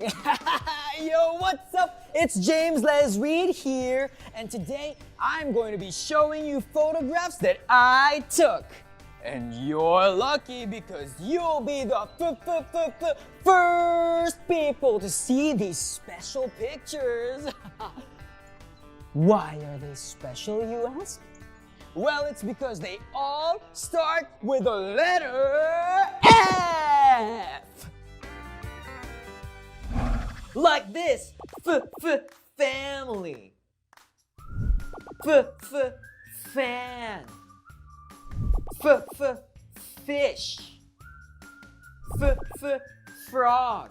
Yo, what's up? It's James Les Reed here, and today I'm going to be showing you photographs that I took. And you're lucky because you'll be the first people to see these special pictures. Why are they special, you ask? Well, it's because they all start with the letter F. Like this, family. Fan. Fish. Frog.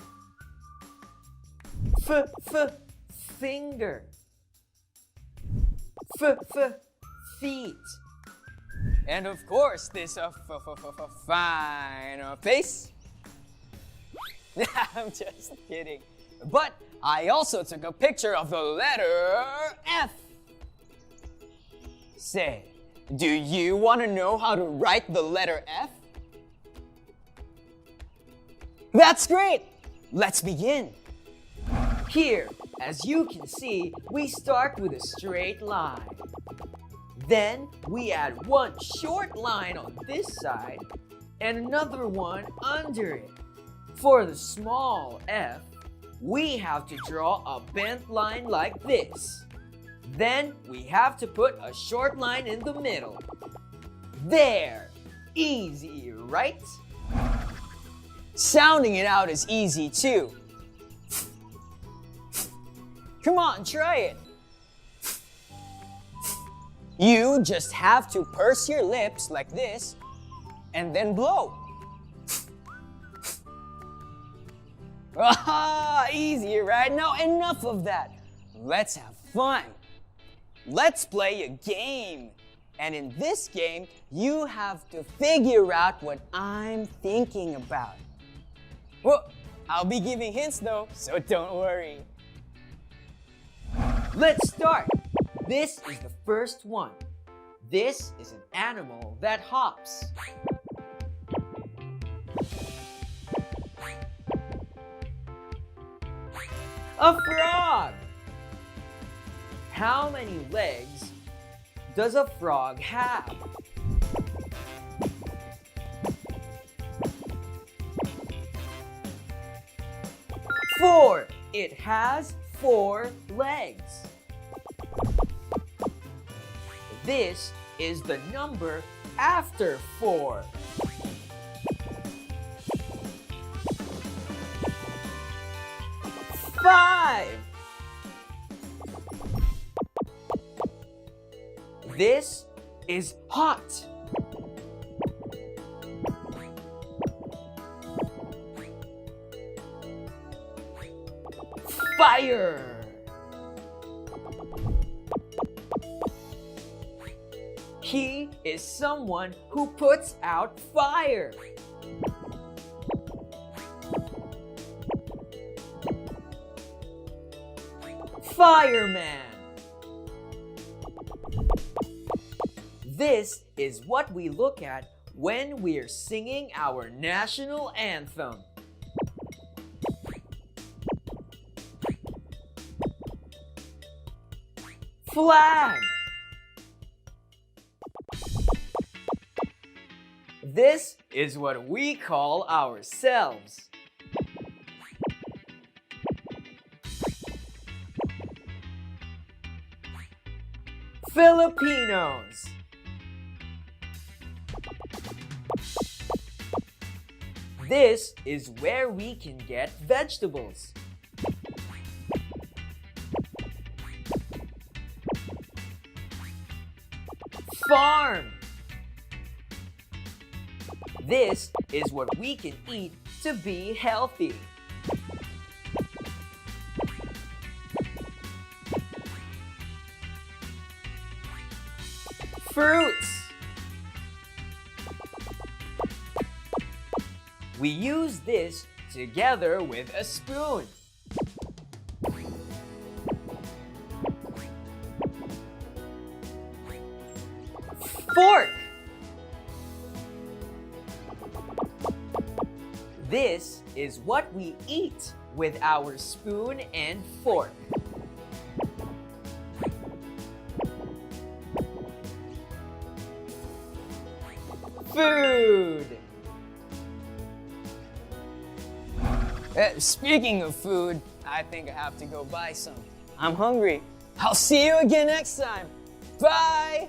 Finger. Feet. And of course, this fine face. I'm just kidding. But I also took a picture of the letter F. Say, do you want to know how to write the letter F? That's great! Let's begin. Here, as you can see, we start with a straight line. Then we add one short line on this side and another one under it. For the small f, we have to draw a bent line like this. Then we have to put a short line in the middle. There! Easy, right? Sounding it out is easy too. Come on, try it. You just have to purse your lips like this and then blow. Ah, easy, right? Now enough of that. Let's have fun. Let's play a game. And in this game, you have to figure out what I'm thinking about. Well, I'll be giving hints though, so don't worry. Let's start. This is the first one. This is an animal that hops. A frog! How many legs does a frog have? Four! It has 4 legs. This is the number after 4. Five. This is hot. Fire. He is someone who puts out fire. Fireman. This is what we look at when we're singing our national anthem. Flag. This is what we call ourselves. Filipinos. This is where we can get vegetables. Farm. This is what we can eat to be healthy. Fruits. We use this together with a spoon. Fork. This is what we eat with our spoon and fork. Food! Speaking of food, I think I have to go buy some. I'm hungry. I'll see you again next time. Bye!